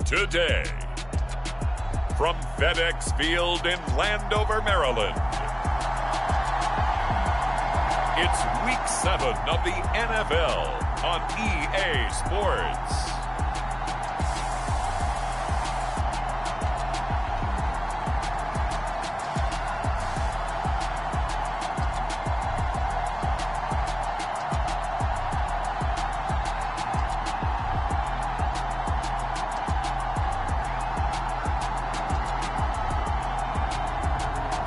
today. From FedEx Field in Landover, Maryland, it's Week 7 of the NFL on EA Sports.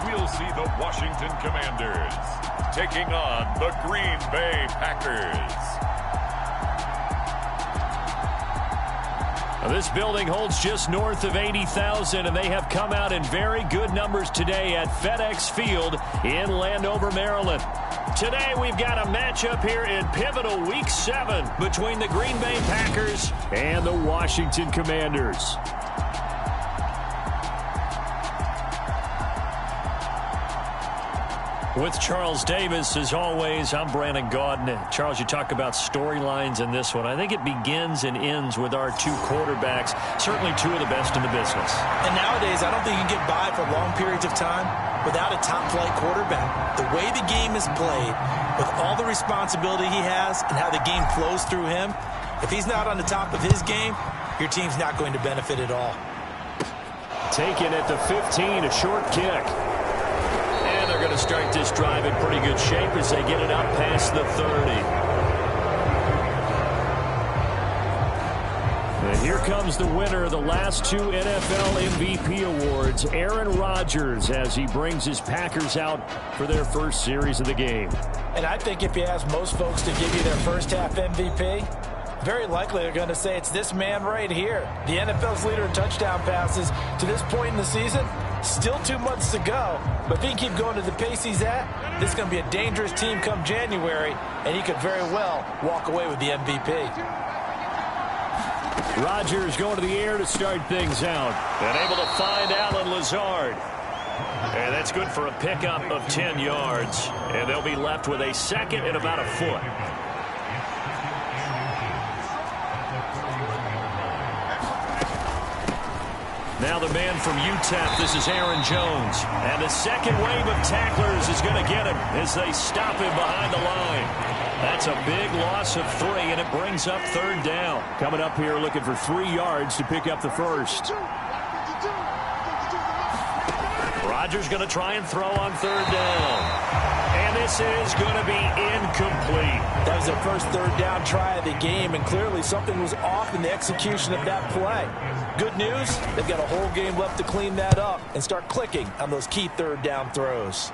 We'll see the Washington Commanders taking on the Green Bay Packers. Now, this building holds just north of 80,000, and they have come out in very good numbers today at FedEx Field in Landover, Maryland. Today, we've got a matchup here in pivotal Week 7 between the Green Bay Packers and the Washington Commanders. With Charles Davis, as always, I'm Brandon Gaudin. Charles, you talk about storylines in this one. I think it begins and ends with our two quarterbacks, certainly two of the best in the business. And nowadays, I don't think you can get by for long periods of time without a top-flight quarterback. The way the game is played, with all the responsibility he has and how the game flows through him, if he's not on the top of his game, your team's not going to benefit at all. Taken at the 15, a short kick. They're going to start this drive in pretty good shape as they get it up past the 30. And here comes the winner of the last two NFL MVP awards, Aaron Rodgers, as he brings his Packers out for their first series of the game. And I think if you ask most folks to give you their first half MVP, very likely they're going to say it's this man right here. The NFL's leader in touchdown passes to this point in the season. Still 2 months to go, but if he can keep going to the pace he's at, this is going to be a dangerous team come January, and he could very well walk away with the MVP. Rodgers going to the air to start things out, and able to find Allen Lazard. And that's good for a pickup of 10 yards, and they'll be left with a second and about a foot. Now the man from UTEP, this is Aaron Jones. And the second wave of tacklers is going to get him as they stop him behind the line. That's a big loss of 3, and it brings up third down. Coming up here looking for 3 yards to pick up the first. Rodgers going to try and throw on third down. And this is going to be incomplete. That was their first third down try of the game, and clearly something was off in the execution of that play. Good news, they've got a whole game left to clean that up and start clicking on those key third down throws.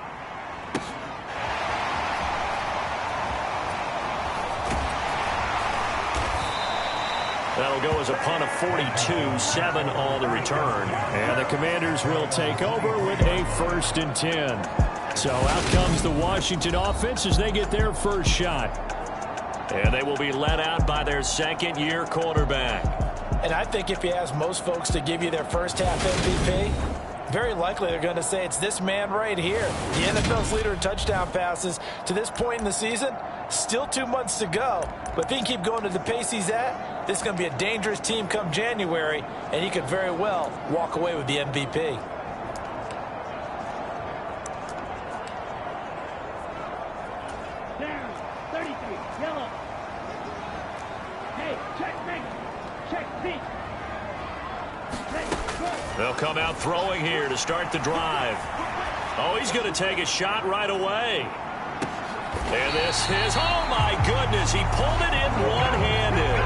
That'll go as a punt of 42, 7 on the return. And the Commanders will take over with a 1st and 10. So out comes the Washington offense as they get their first shot. And they will be led out by their second-year quarterback. And I think if you ask most folks to give you their first half MVP, very likely they're going to say it's this man right here. The NFL's leader in touchdown passes to this point in the season. Still 2 months to go. But if he can keep going to the pace he's at, this is going to be a dangerous team come January, and he could very well walk away with the MVP. They'll come out throwing here to start the drive. Oh, he's going to take a shot right away. And this is, oh my goodness, he pulled it in one-handed.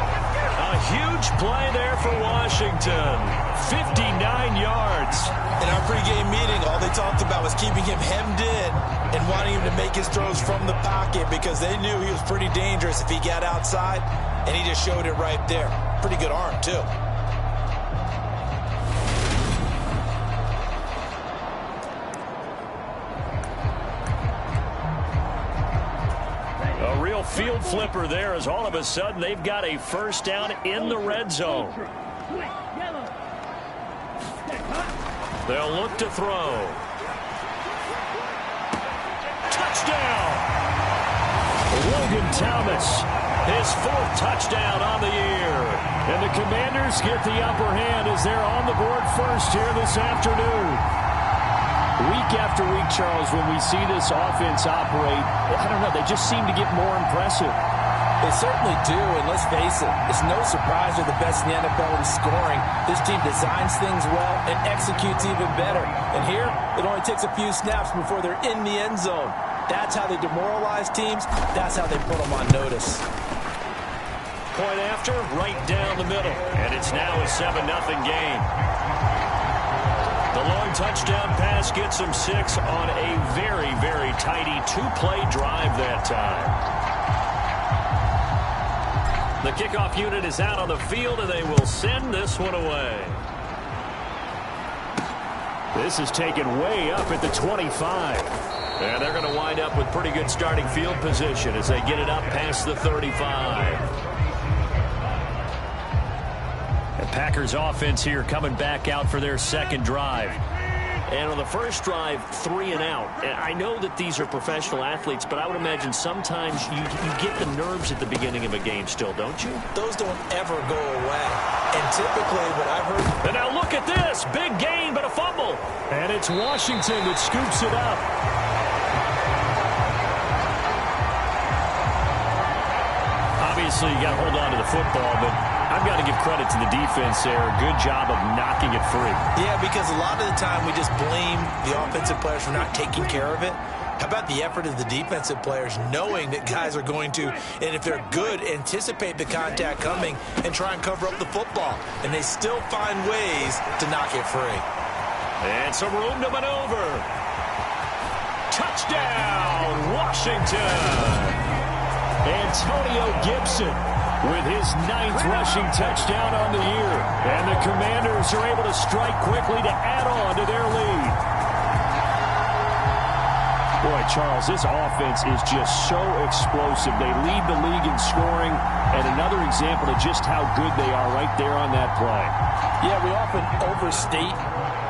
A huge play there for Washington. 59 yards. In our pregame meeting, all they talked about was keeping him hemmed in and wanting him to make his throws from the pocket because they knew he was pretty dangerous if he got outside, and he just showed it right there. Pretty good arm, too. Field flipper there as all of a sudden they've got a first down in the red zone. They'll look to throw. Touchdown! Logan Thomas His 4th touchdown on the year. And the Commanders get the upper hand as they're on the board first here this afternoon. Week after week, Charles, when we see this offense operate, I don't know, they just seem to get more impressive. They certainly do, and let's face it, it's no surprise they're the best in the NFL in scoring. This team designs things well and executes even better. And here, it only takes a few snaps before they're in the end zone. That's how they demoralize teams. That's how they put them on notice. Point after, right down the middle. And it's now a 7-0 game. The long touchdown pass gets them 6 on a very, very tidy 2-play drive that time. The kickoff unit is out on the field, and they will send this one away. This is taken way up at the 25. And they're going to wind up with pretty good starting field position as they get it up past the 35. The Packers offense here coming back out for their second drive. And on the first drive, 3 and out. And I know that these are professional athletes, but I would imagine sometimes you get the nerves at the beginning of a game still, don't you? Those don't ever go away. And typically what I've heard... And now look at this. Big gain, but a fumble. And it's Washington that scoops it up. Obviously, you got to hold on to the football, but I've got to give credit to the defense there. Good job of knocking it free. Yeah, because a lot of the time we just blame the offensive players for not taking care of it. How about the effort of the defensive players knowing that guys are going to, and if they're good, anticipate the contact coming and try and cover up the football. And they still find ways to knock it free. And some room to maneuver. Touchdown, Washington. Antonio Gibson with his 9th rushing touchdown on the year. And the Commanders are able to strike quickly to add on to their lead. Boy, Charles, this offense is just so explosive. They lead the league in scoring, and another example of just how good they are right there on that play. Yeah, we often overstate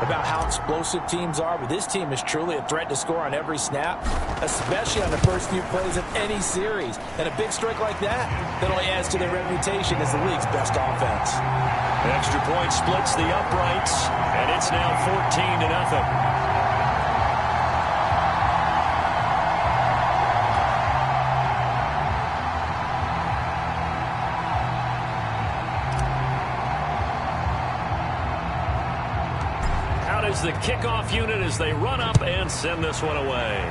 about how explosive teams are, but this team is truly a threat to score on every snap, especially on the first few plays of any series. And a big strike like that only adds to their reputation as the league's best offense. Extra point splits the uprights, and it's now 14-0. The kickoff unit as they run up and send this one away.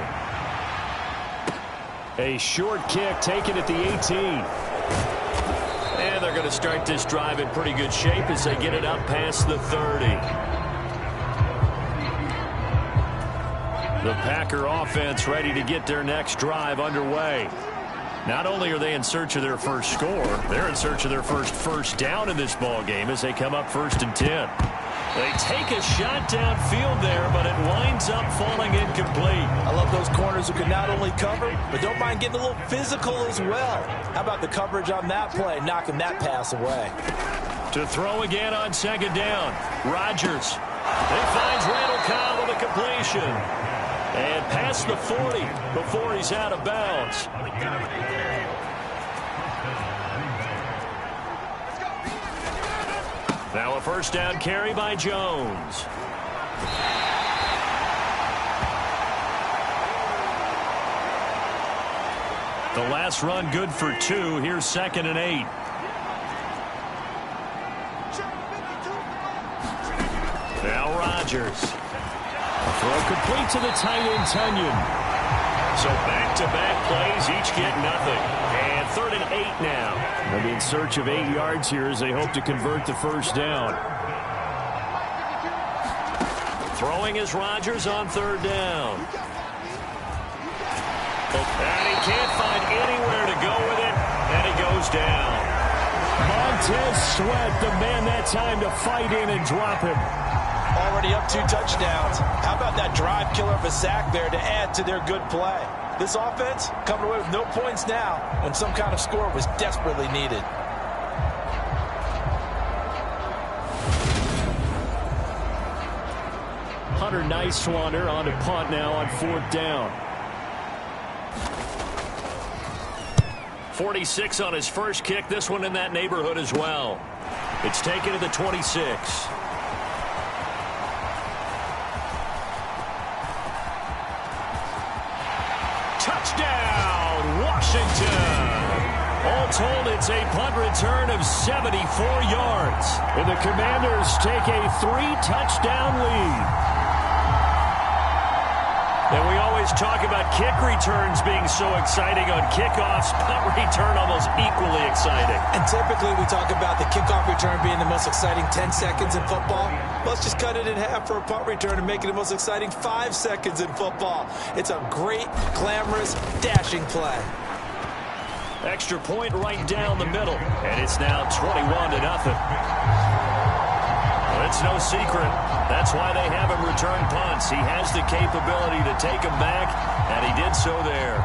A short kick taken at the 18. And they're going to start this drive in pretty good shape as they get it up past the 30. The Packer offense ready to get their next drive underway. Not only are they in search of their first score, they're in search of their first down in this ball game as they come up 1st and 10. They take a shot downfield there, but it winds up falling incomplete. I love those corners who can not only cover, but don't mind getting a little physical as well. How about the coverage on that play, knocking that pass away? To throw again on 2nd down, Rodgers. He finds Randall Cobb with a completion. And past the 40 before he's out of bounds. Now a 1st down carry by Jones. The last run good for 2. Here's 2nd and 8. Now Rodgers. A throw complete to the tight end, Tunyon. So back-to-back plays, each get nothing. And 3rd and 8 now. They'll be in search of 8 yards here as they hope to convert the 1st down. Throwing is Rodgers on 3rd down. And he can't find anywhere to go with it, and he goes down. Montez Sweat, the man that time to fight in and drop him. Already up 2 touchdowns. How about that drive killer of a sack there to add to their good play? This offense coming away with no points now when some kind of score was desperately needed. Hunter Nicewander on to punt now on 4th down. 46 on his first kick. This one in that neighborhood as well. It's taken to the 26. Touchdown, Washington. All told, it's a punt return of 74 yards. And the Commanders take a 3-touchdown lead. And we always talk about kick returns being so exciting on kickoffs. Punt return almost equally exciting. And typically we talk about the kickoff return being the most exciting 10 seconds in football. Let's just cut it in half for a punt return and make it the most exciting 5 seconds in football. It's a great, glamorous, dashing play. Extra point right down the middle. And it's now 21-0. It's no secret. That's why they have him return punts. He has the capability to take them back, and he did so there.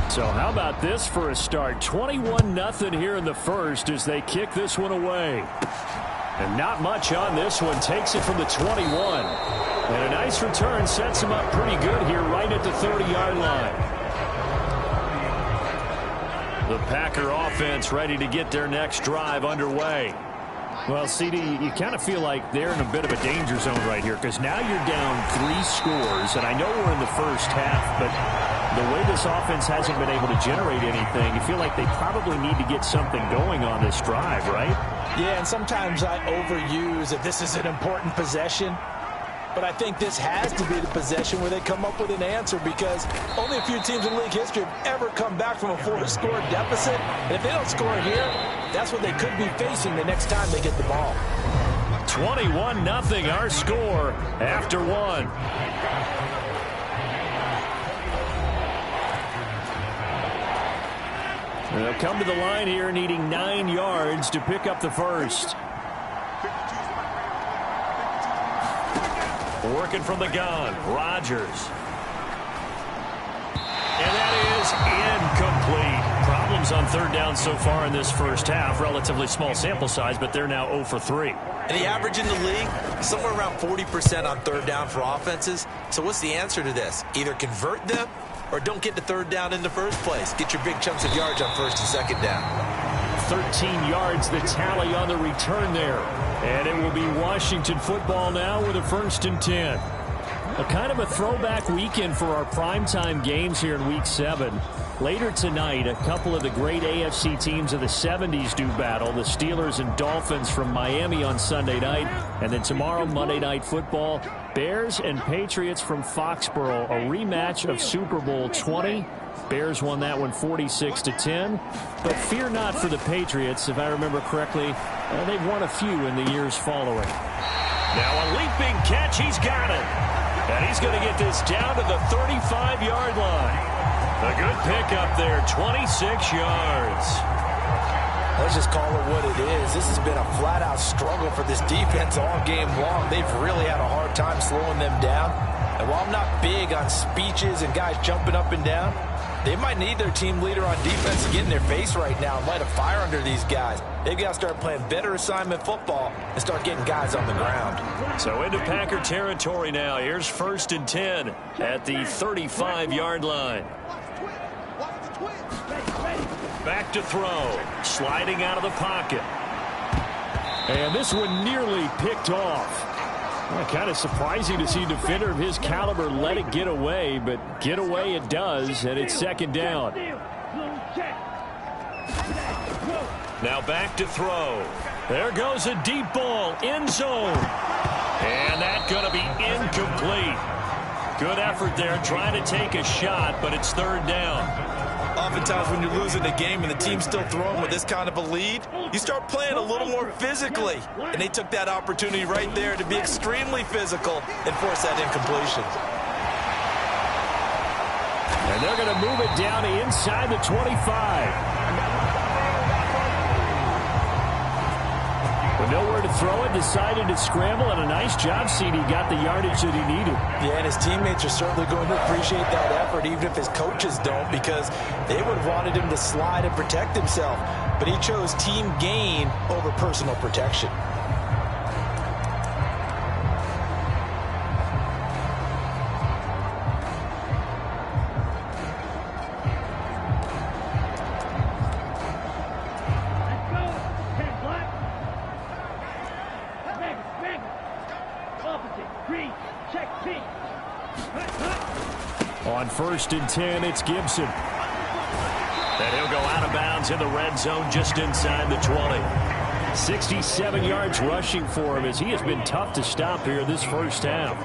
So how about this for a start? 21-0 here in the first as they kick this one away. And not much on this one. Takes it from the 21. And a nice return sets him up pretty good here right at the 30-yard line. The Packer offense ready to get their next drive underway. Well, CD, you kind of feel like they're in a bit of a danger zone right here because now you're down 3 scores, and I know we're in the first half, but the way this offense hasn't been able to generate anything, you feel like they probably need to get something going on this drive, right? Yeah, and sometimes I overuse that this is an important possession. But I think this has to be the possession where they come up with an answer because only a few teams in league history have ever come back from a 4-score deficit. And if they don't score here, that's what they could be facing the next time they get the ball. 21-0 our score after 1. They'll come to the line here needing 9 yards to pick up the first. Working from the gun, Rodgers. And that is incomplete. Problems on third down so far in this first half. Relatively small sample size, but they're now 0 for 3. And the average in the league, somewhere around 40% on third down for offenses. So what's the answer to this? Either convert them or don't get to third down in the first place. Get your big chunks of yards on first and second down. 13 yards the tally on the return there. And it will be Washington football now with a 1st and 10. A kind of a throwback weekend for our primetime games here in Week 7. Later tonight, a couple of the great AFC teams of the 70s do battle. The Steelers and Dolphins from Miami on Sunday night. And then tomorrow, Monday Night Football, Bears and Patriots from Foxborough. A rematch of Super Bowl 20. Bears won that one 46-10. But fear not for the Patriots. If I remember correctly, they've won a few in the years following. Now a leaping catch. He's got it. And he's going to get this down to the 35-yard line. A good pickup there, 26 yards. Let's just call it what it is. This has been a flat-out struggle for this defense all game long. They've really had a hard time slowing them down. And while I'm not big on speeches and guys jumping up and down, they might need their team leader on defense to get in their face right now and light a fire under these guys. They've got to start playing better assignment football and start getting guys on the ground. So into Packer territory now. Here's 1st and 10 at the 35-yard line. Back to throw. Sliding out of the pocket. And this one nearly picked off. Well, kind of surprising to see a defender of his caliber let it get away, but get away it does, and it's 2nd down. Now back to throw. There goes a deep ball, end zone. And that's going to be incomplete. Good effort there, trying to take a shot, but it's 3rd down. Oftentimes when you're losing the game and the team's still throwing with this kind of a lead, you start playing a little more physically. And they took that opportunity right there to be extremely physical and force that incompletion. And they're going to move it down to inside the 25. With nowhere to throw it, decided to scramble, and a nice job, CD. Got the yardage that he needed. Yeah, and his teammates are certainly going to appreciate that effort, even if his coaches don't, because they would have wanted him to slide and protect himself. But he chose team gain over personal protection. On 1st and 10, it's Gibson. And he'll go out of bounds in the red zone just inside the 20. 67 yards rushing for him as he has been tough to stop here this first half.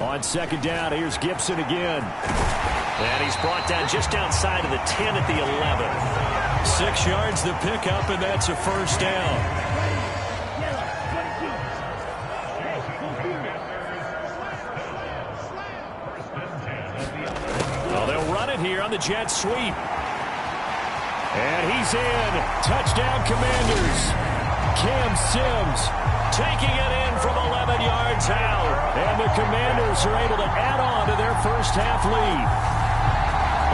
On 2nd down, here's Gibson again. And he's brought down just outside of the 10 at the 11. 6 yards the pickup, and that's a first down. Well, they'll run it here on the jet sweep. And he's in. Touchdown, Commanders. Cam Sims taking it in from 11 yards out. And the Commanders are able to add on to their first half lead.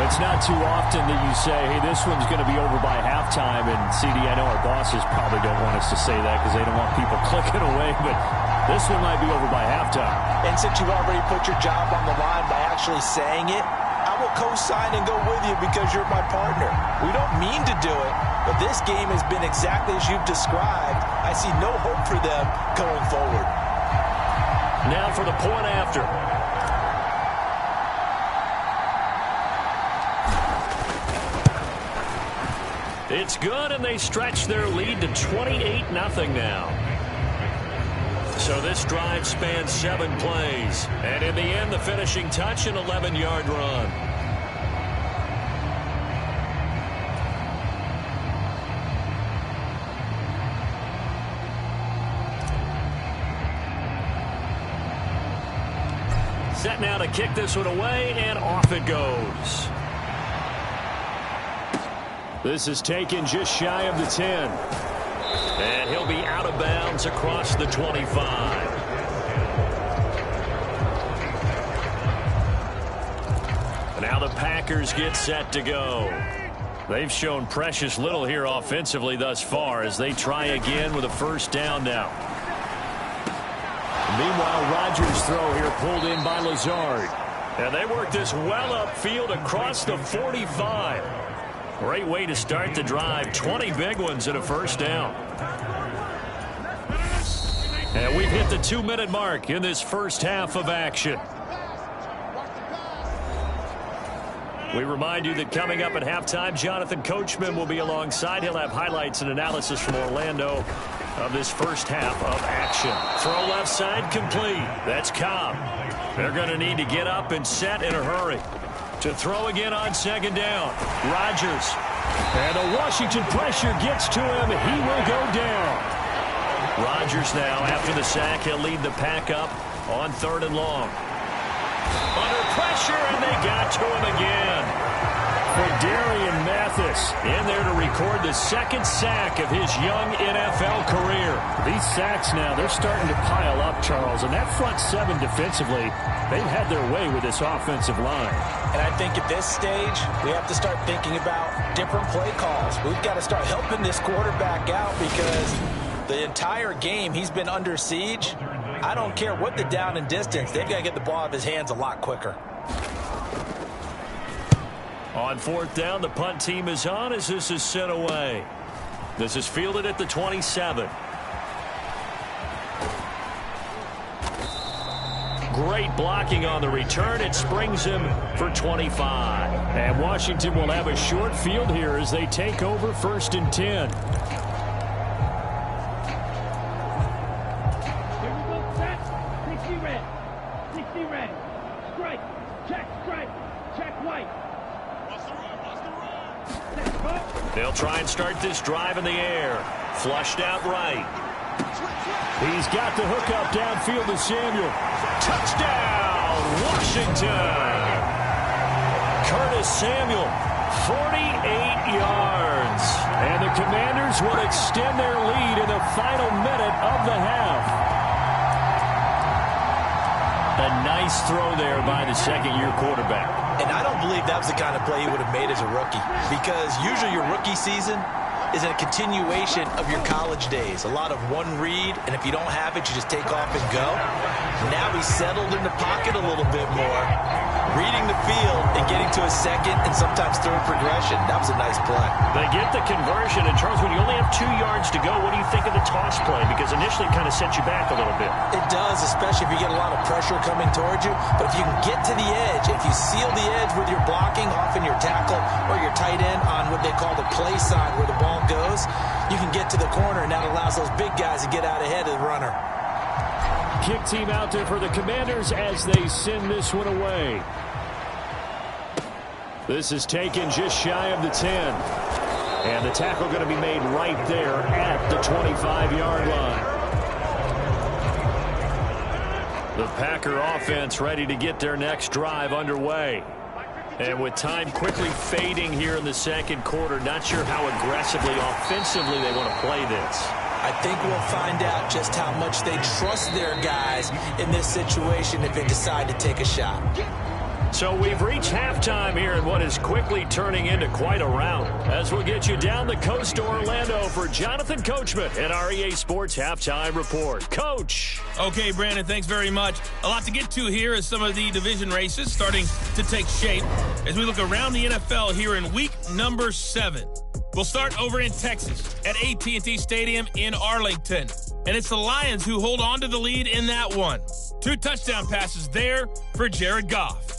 It's not too often that you say, hey, this one's going to be over by halftime. And, CD, I know our bosses probably don't want us to say that because they don't want people clicking away. But this one might be over by halftime. And since you already put your job on the line by actually saying it, I will co-sign and go with you because you're my partner. We don't mean to do it, but this game has been exactly as you've described. I see no hope for them going forward. Now for the point after. It's good, and they stretch their lead to 28-0 now. So this drive spans 7 plays. And in the end, the finishing touch, an 11-yard run. Set now to kick this one away, and off it goes. This is taken just shy of the 10. And he'll be out of bounds across the 25. Now the Packers get set to go. They've shown precious little here offensively thus far as they try again with a first down now. Meanwhile, Rodgers' throw here pulled in by Lazard. And they work this well upfield across the 45. Great way to start the drive. 20 big ones and a first down. And we've hit the 2-minute mark in this first half of action. We remind you that coming up at halftime, Jonathan Coachman will be alongside. He'll have highlights and analysis from Orlando of this first half of action. Throw left side complete. That's Cobb. They're going to need to get up and set in a hurry. To throw again on 2nd down. Rodgers. And the Washington pressure gets to him. He will go down. Rodgers now, after the sack, he'll lead the pack up on 3rd and long. Under pressure, and they got to him again. For Darian Mathis in there to record the 2nd sack of his young NFL career. These sacks now, they're starting to pile up, Charles. And that front 7 defensively, they've had their way with this offensive line. And I think at this stage, we have to start thinking about different play calls. We've got to start helping this quarterback out because the entire game he's been under siege. I don't care what the down and distance. They've got to get the ball out of his hands a lot quicker. On 4th down, the punt team is on as this is sent away. This is fielded at the 27. Great blocking on the return. It springs him for 25. And Washington will have a short field here as they take over 1st and 10. They'll try and start this drive in the air. Flushed out right. He's got the hook up downfield to Samuel. Touchdown, Washington. Curtis Samuel, 48 yards. And the Commanders will extend their lead in the final minute of the half. A nice throw there by the 2nd-year quarterback. And I don't believe that was the kind of play he would have made as a rookie. Because usually your rookie season is a continuation of your college days. A lot of one read, and if you don't have it, you just take off and go. Now he's settled in the pocket a little bit more, reading the field and getting to a 2nd and sometimes 3rd progression. That was a nice play. They get the conversion, and Charles, when you only have 2 yards to go. What do you think of the toss play? Because initially it kind of sets you back a little bit. It does, especially if you get a lot of pressure coming towards you. But if you can get to the edge, if you seal the edge with your blocking, often your tackle or your tight end on what they call the play side where the ball goes, you can get to the corner, and that allows those big guys to get out ahead of the runner. Kick team out there for the Commanders as they send this one away. This is taken just shy of the 10. And the tackle going to be made right there at the 25-yard line. The Packer offense ready to get their next drive underway. And with time quickly fading here in the second quarter, not sure how aggressively, offensively they want to play this. I think we'll find out just how much they trust their guys in this situation if they decide to take a shot. So we've reached halftime here in what is quickly turning into quite a round. As we'll get you down the coast to Orlando for Jonathan Coachman at our EA Sports Halftime Report. Coach. Okay, Brandon, thanks very much. A lot to get to here as some of the division races starting to take shape as we look around the NFL here in week number 7. We'll start over in Texas at AT&T Stadium in Arlington. And it's the Lions who hold on to the lead in that one. 2 touchdown passes there for Jared Goff.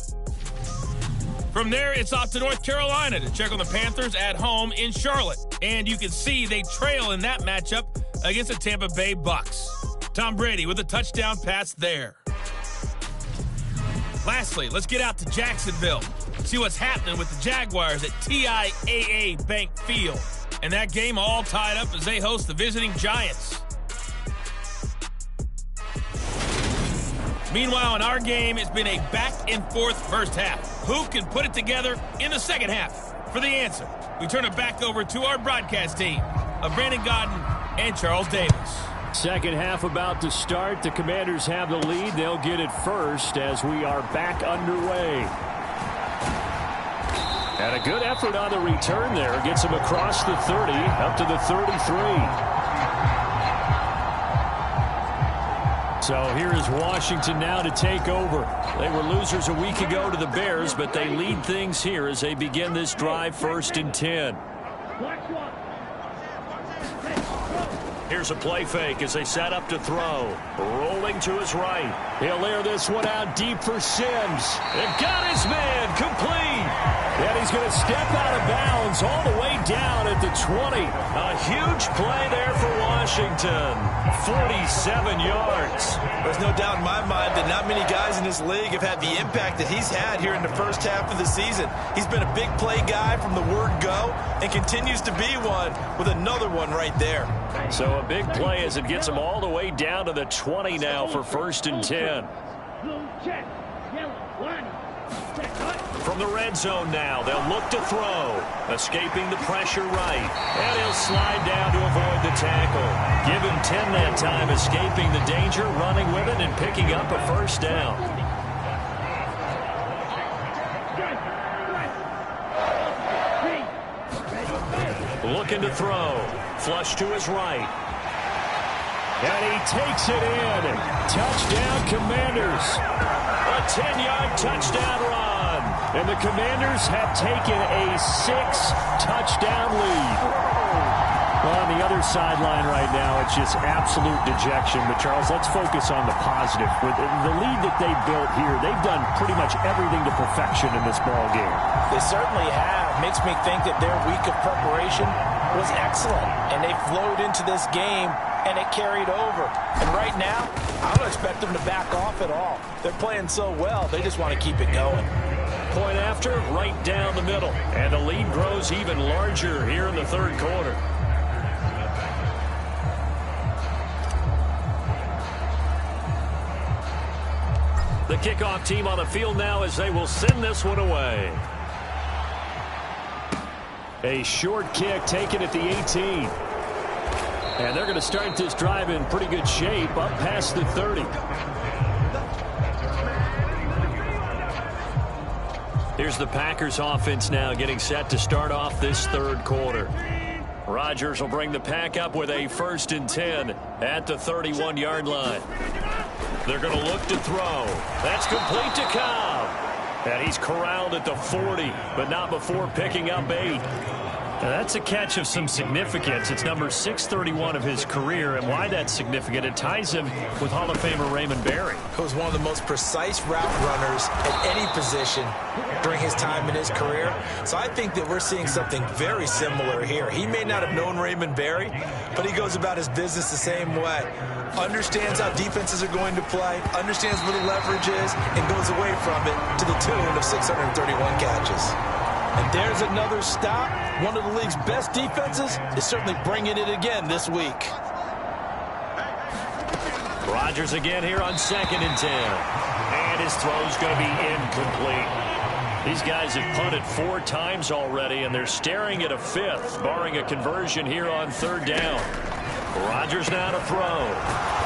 From there, it's off to North Carolina to check on the Panthers at home in Charlotte. And you can see they trail in that matchup against the Tampa Bay Bucks. Tom Brady with a touchdown pass there. Lastly, let's get out to Jacksonville. See what's happening with the Jaguars at TIAA Bank Field. And that game all tied up as they host the visiting Giants. Meanwhile, in our game, it's been a back-and-forth first half. Who can put it together in the second half? For the answer, we turn it back over to our broadcast team of Brandon Gaudin and Charles Davis. Second half about to start. The Commanders have the lead. They'll get it first as we are back underway. And a good effort on the return there. Gets him across the 30, up to the 33. So here is Washington now to take over. They were losers a week ago to the Bears, but they lead things here as they begin this drive 1st and 10. Here's a play fake as they set up to throw. Rolling to his right. He'll air this one out deep for Sims. They've got his man complete. And he's going to step out of bounds all the way down at the 20. A huge play there for Washington. 47 yards. There's no doubt in my mind that not many guys in this league have had the impact that he's had here in the first half of the season. He's been a big play guy from the word go and continues to be one with another one right there. So a big play as it gets him all the way down to the 20 now for 1st and 10. From the red zone now, they'll look to throw. Escaping the pressure right. And he'll slide down to avoid the tackle. Give him 10 that time, escaping the danger, running with it, and picking up a first down. Looking to throw. Flush to his right. And he takes it in. Touchdown, Commanders. A 10-yard touchdown run. And the Commanders have taken a 6-touchdown lead. Well, on the other sideline right now, it's just absolute dejection. But, Charles, let's focus on the positive. With the lead that they built here, they've done pretty much everything to perfection in this ball game. They certainly have. Makes me think that their week of preparation was excellent. And they flowed into this game, and it carried over. And right now, I don't expect them to back off at all. They're playing so well, they just want to keep it going. Point after, right down the middle. And the lead grows even larger here in the third quarter. The kickoff team on the field now as they will send this one away. A short kick taken at the 18. And they're going to start this drive in pretty good shape up past the 30. Here's the Packers offense now getting set to start off this third quarter. Rodgers will bring the pack up with a 1st and 10 at the 31-yard line. They're going to look to throw. That's complete to Cobb. And he's corralled at the 40, but not before picking up 8. That's a catch of some significance. It's number 631 of his career, and why that's significant, it ties him with Hall of Famer Raymond Berry. He was one of the most precise route runners at any position during his time in his career. So I think that we're seeing something very similar here. He may not have known Raymond Berry, but he goes about his business the same way. Understands how defenses are going to play, understands where the leverage is, and goes away from it to the tune of 631 catches. And there's another stop. One of the league's best defenses is certainly bringing it again this week. Rodgers again here on 2nd and 10. And his throw's going to be incomplete. These guys have punted 4 times already, and they're staring at a 5th, barring a conversion here on 3rd down. Rodgers now to throw.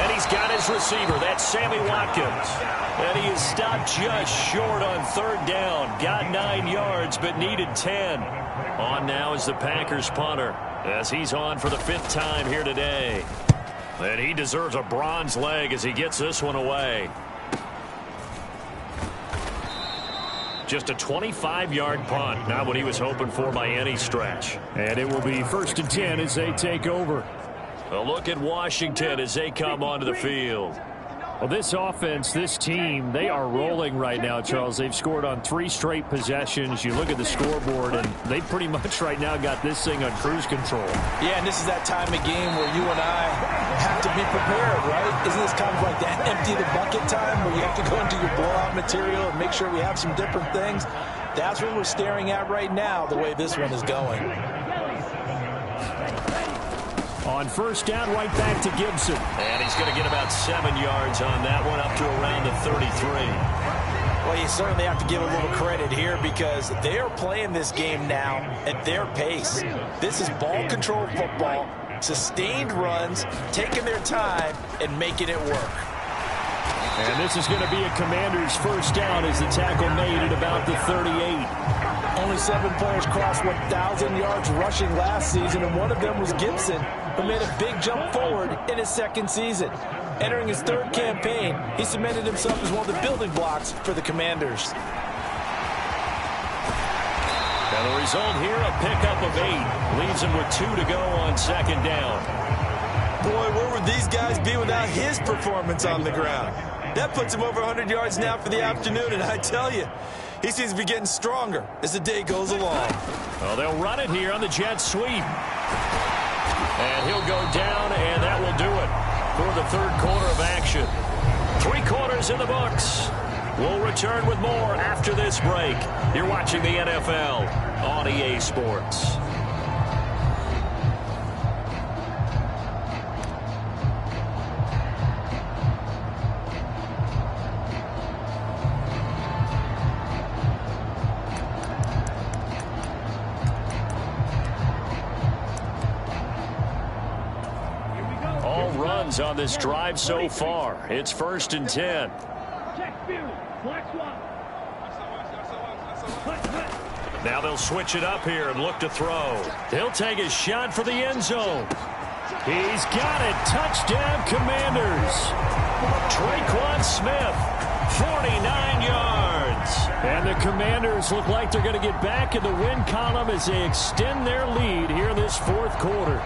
And he's got his receiver. That's Sammy Watkins. And he is stopped just short on 3rd down. Got 9 yards, but needed 10. On now is the Packers punter, as he's on for the 5th time here today. And he deserves a bronze leg as he gets this one away. Just a 25-yard punt. Not what he was hoping for by any stretch. And it will be 1st and 10 as they take over. A look at Washington as they come onto the field. Well, this offense, this team, they are rolling right now, Charles. They've scored on 3 straight possessions. You look at the scoreboard, and they pretty much right now got this thing on cruise control. Yeah, and this is that time of game where you and I have to be prepared, right? Isn't this kind of like that empty the bucket time where you have to go into your blowout material and make sure we have some different things? That's what we're staring at right now, the way this one is going. On 1st down, right back to Gibson. And he's going to get about 7 yards on that one, up to around the 33. Well, you certainly have to give a little credit here because they are playing this game now at their pace. This is ball control football, sustained runs, taking their time, and making it work. And this is going to be a Commander's 1st down as the tackle made at about the 38. Only 7 players crossed 1,000 yards rushing last season, and one of them was Gibson, who made a big jump forward in his 2nd season. Entering his 3rd campaign, he cemented himself as one of the building blocks for the Commanders. And the result here, a pickup of 8. Leaves him with 2 to go on 2nd down. Boy, where would these guys be without his performance on the ground? That puts him over 100 yards now for the afternoon, and I tell you, he seems to be getting stronger as the day goes along. Well, they'll run it here on the jet sweep. And he'll go down, and that will do it for the 3rd quarter of action. 3 quarters in the books. We'll return with more after this break. You're watching the NFL on EA Sports. On this drive so far, it's 1st and 10. Now they'll switch it up here and look to throw. He'll take a shot for the end zone. He's got it. Touchdown, Commanders. Traquan Smith, 49 yards. And the Commanders look like they're going to get back in the win column as they extend their lead here in this 4th quarter.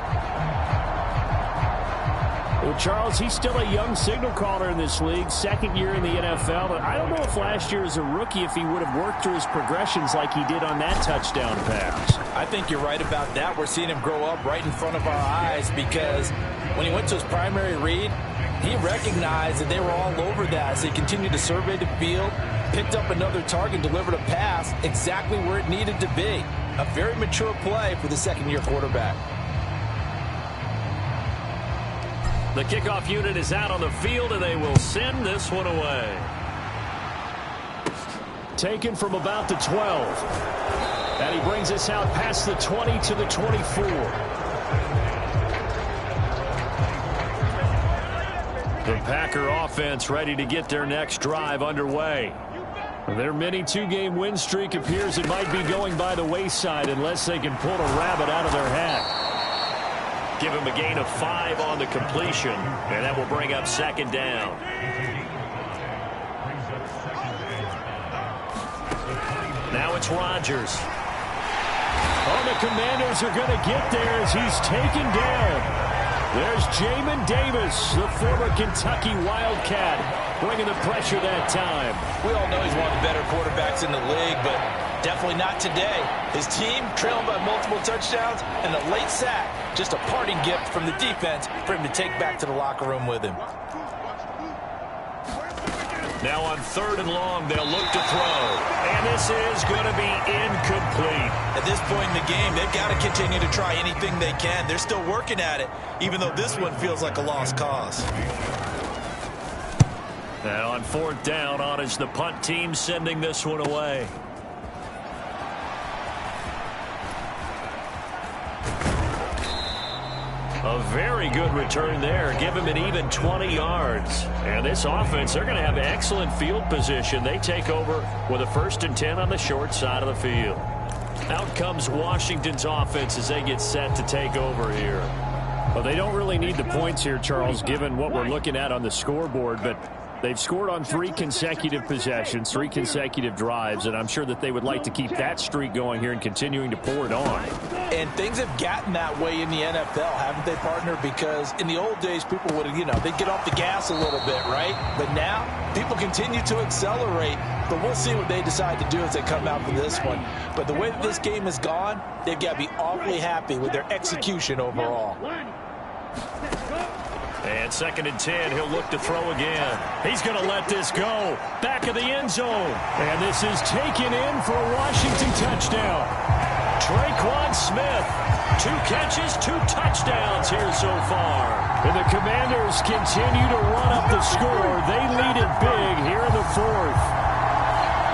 Well, Charles, he's still a young signal caller in this league, 2nd year in the NFL. But I don't know if last year as a rookie, if he would have worked through his progressions like he did on that touchdown pass. I think you're right about that. We're seeing him grow up right in front of our eyes because when he went to his primary read, he recognized that they were all over that as he continued to survey the field, picked up another target, delivered a pass exactly where it needed to be. A very mature play for the 2nd-year quarterback. The kickoff unit is out on the field, and they will send this one away. Taken from about the 12. And he brings us out past the 20 to the 24. The Packer offense ready to get their next drive underway. Their mini 2-game win streak appears it might be going by the wayside unless they can pull a rabbit out of their hat. Give him a gain of 5 on the completion, and that will bring up 2nd down. Now it's Rodgers. Oh, the Commanders are going to get there as he's taken down. There's Jamin Davis, the former Kentucky Wildcat, bringing the pressure that time. We all know he's one of the better quarterbacks in the league, but definitely not today. His team trailing by multiple touchdowns and a late sack. Just a parting gift from the defense for him to take back to the locker room with him. Now on 3rd and long, they'll look to throw. And this is going to be incomplete. At this point in the game, they've got to continue to try anything they can. They're still working at it, even though this one feels like a lost cause. And on 4th down, on is the punt team sending this one away. A very good return there. Give him an even 20 yards. And this offense, they're going to have excellent field position. They take over with a 1st and 10 on the short side of the field. Out comes Washington's offense as they get set to take over here. Well, they don't really need the points here, Charles, given what we're looking at on the scoreboard, but they've scored on 3 consecutive possessions, 3 consecutive drives, and I'm sure that they would like to keep that streak going here and continuing to pour it on. And things have gotten that way in the NFL, haven't they, partner? Because in the old days, people would, they'd get off the gas a little bit, right? But now, people continue to accelerate. But we'll see what they decide to do as they come out for this one. But the way that this game has gone, they've got to be awfully happy with their execution overall. And 2nd and 10, he'll look to throw again. He's going to let this go. Back of the end zone. And this is taken in for a Washington touchdown. Traquan Smith, 2 catches, 2 touchdowns here so far. And the Commanders continue to run up the score. They lead it big here in the 4th.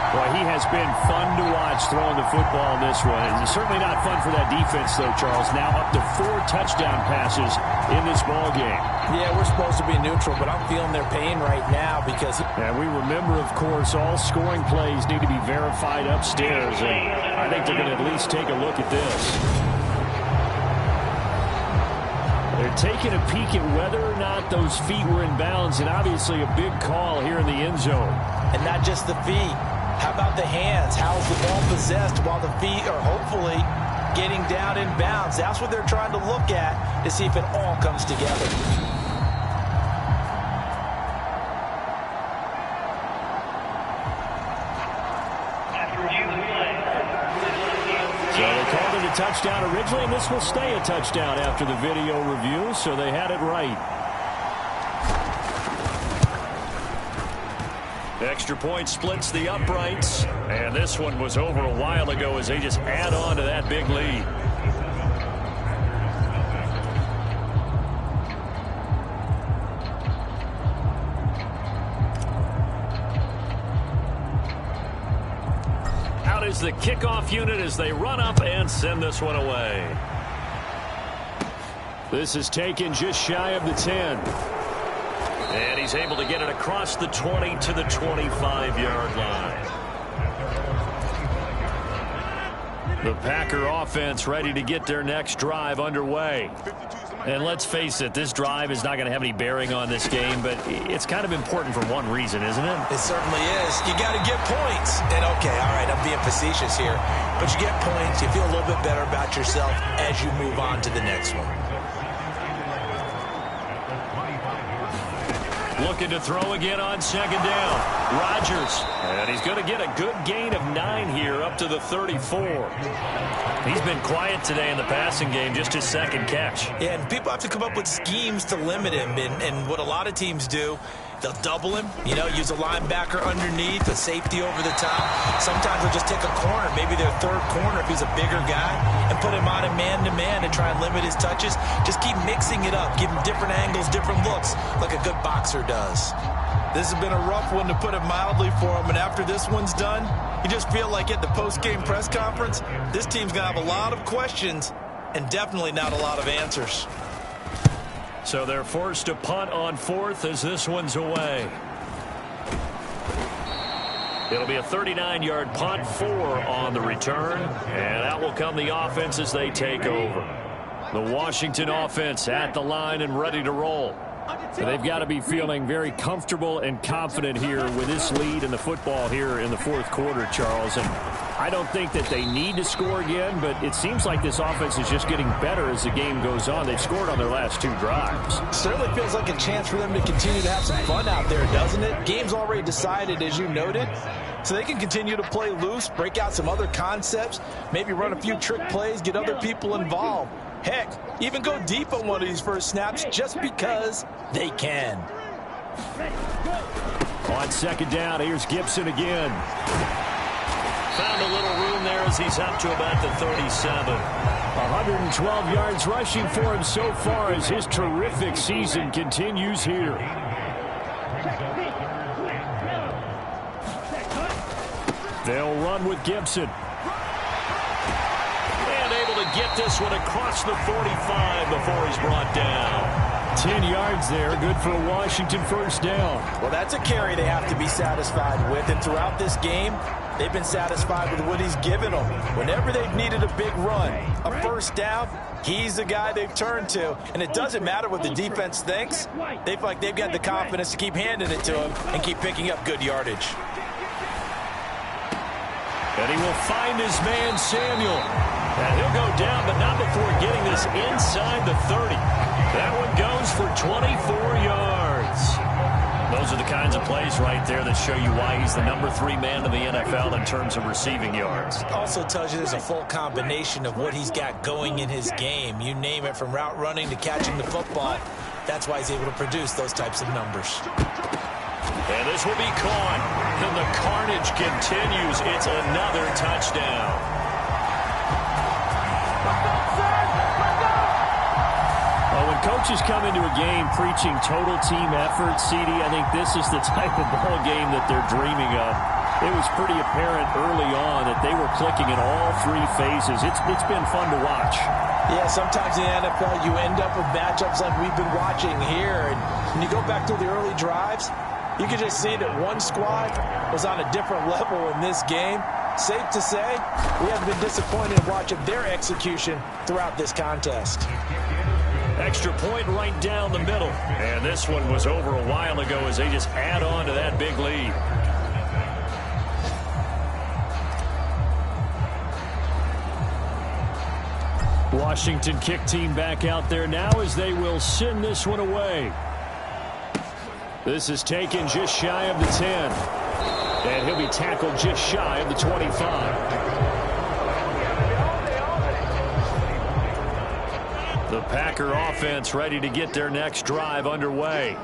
Boy, he has been fun to watch throwing the football in this one. It's certainly not fun for that defense, though, Charles. Now up to 4 touchdown passes in this ball game. Yeah, we're supposed to be neutral, but I'm feeling their pain right now because... And we remember, of course, all scoring plays need to be verified upstairs. And I think they're going to at least take a look at this. They're taking a peek at whether or not those feet were in bounds, and obviously a big call here in the end zone. And not just the feet. How about the hands? How is the ball possessed while the feet are hopefully getting down in bounds? That's what they're trying to look at to see if it all comes together. So they called it a touchdown originally, and this will stay a touchdown after the video review, so they had it right. Extra point splits the uprights, and this one was over a while ago as they just add on to that big lead. Out is the kickoff unit as they run up and send this one away. This is taken just shy of the 10. And he's able to get it across the 20 to the 25-yard line. The Packer offense ready to get their next drive underway. And let's face it, this drive is not going to have any bearing on this game, but it's kind of important for one reason, isn't it? It certainly is. You got to get points. And, okay, all right, I'm being facetious here. But you get points, you feel a little bit better about yourself as you move on to the next one. Looking to throw again on 2nd down. Rodgers. And he's going to get a good gain of 9 here up to the 34. He's been quiet today in the passing game, just his 2nd catch. Yeah, and people have to come up with schemes to limit him. And what a lot of teams do, they'll double him, use a linebacker underneath, a safety over the top. Sometimes they'll just take a corner, maybe their 3rd corner if he's a bigger guy, and put him on a man-to-man and try and limit his touches. Just keep mixing it up, give him different angles, different looks, like a good boxer does. This has been a rough one, to put it mildly, for him, and after this one's done, you just feel like at the post-game press conference, this team's going to have a lot of questions and definitely not a lot of answers. So they're forced to punt on 4th as this one's away. It'll be a 39-yard punt, 4 on the return, and out will come the offense as they take over. The Washington offense at the line and ready to roll. So they've got to be feeling very comfortable and confident here with this lead in the football here in the fourth quarter, Charles. And I don't think that they need to score again, but it seems like this offense is just getting better as the game goes on. They've scored on their last 2 drives. Certainly feels like a chance for them to continue to have some fun out there, doesn't it? Game's already decided, as you noted. So they can continue to play loose, break out some other concepts, maybe run a few trick plays, get other people involved. Heck, even go deep on one of these first snaps just because they can. On second down, here's Gibson again. Found a little room there as he's up to about the 37. 112 yards rushing for him so far as his terrific season continues here. They'll run with Gibson. And able to get this one across the 45 before he's brought down. 10 yards there, good for a Washington first down. Well, that's a carry they have to be satisfied with. And throughout this game, they've been satisfied with what he's given them. Whenever they've needed a big run, a first down, he's the guy they've turned to. And it doesn't matter what the defense thinks. They feel like they've got the confidence to keep handing it to him and keep picking up good yardage. And he will find his man, Samuel. And he'll go down, but not before getting this inside the 30. That one goes for 24 yards. Those are the kinds of plays right there that show you why he's the number 3 man in the NFL in terms of receiving yards. Also tells you there's a full combination of what he's got going in his game. You name it, from route running to catching the football. That's why he's able to produce those types of numbers. And this will be caught. And the carnage continues. It's another touchdown. When coaches come into a game preaching total team effort, CD, I think this is the type of ball game that they're dreaming of. It was pretty apparent early on that they were clicking in all 3 phases. It's been fun to watch. Yeah, sometimes in the NFL you end up with matchups like we've been watching here. And when you go back to the early drives, you can just see that one squad was on a different level in this game. Safe to say, we haven't been disappointed in watching their execution throughout this contest. Extra point right down the middle. And this one was over a while ago as they just add on to that big lead. Washington kick team back out there now as they will send this one away. This is taken just shy of the 10. And he'll be tackled just shy of the 25. The Packer offense ready to get their next drive underway.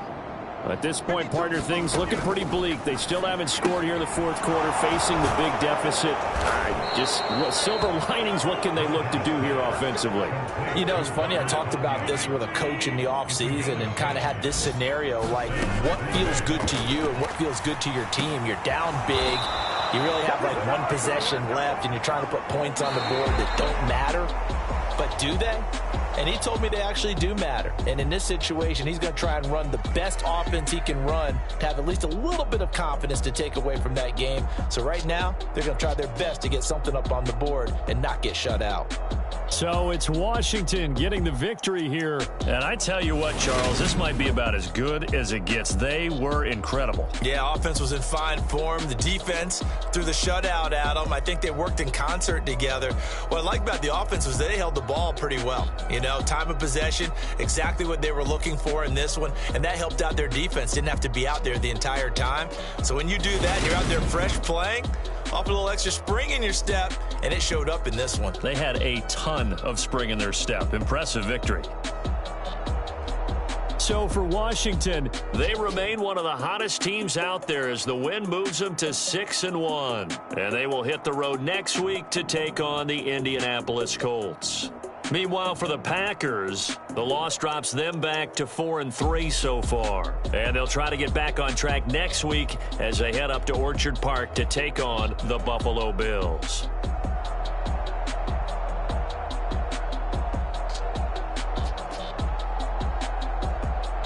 At this point, partner, things looking pretty bleak. They still haven't scored here in the fourth quarter, facing the big deficit. Just silver linings, what can they look to do here offensively? You know, it's funny, I talked about this with a coach in the offseason and kind of had this scenario, like what feels good to you and what feels good to your team. You're down big. You really have like one possession left and you're trying to put points on the board that don't matter. But do they? And he told me they actually do matter. And in this situation, he's going to try and run the best offense he can run to have at least a little bit of confidence to take away from that game. So right now, they're going to try their best to get something up on the board and not get shut out. So it's Washington getting the victory here. And I tell you what, Charles, this might be about as good as it gets. They were incredible. Yeah, offense was in fine form. The defense threw the shutout at them. I think they worked in concert together. What I like about the offense was they held the ball pretty well. You know, time of possession, exactly what they were looking for in this one. And that helped out their defense. Didn't have to be out there the entire time. So when you do that and you're out there fresh playing, off a little extra spring in your step, and it showed up in this one. They had a ton of spring in their step. Impressive victory. So for Washington, they remain one of the hottest teams out there as the win moves them to 6-1. And they will hit the road next week to take on the Indianapolis Colts. Meanwhile, for the Packers, the loss drops them back to 4-3 so far. And they'll try to get back on track next week as they head up to Orchard Park to take on the Buffalo Bills.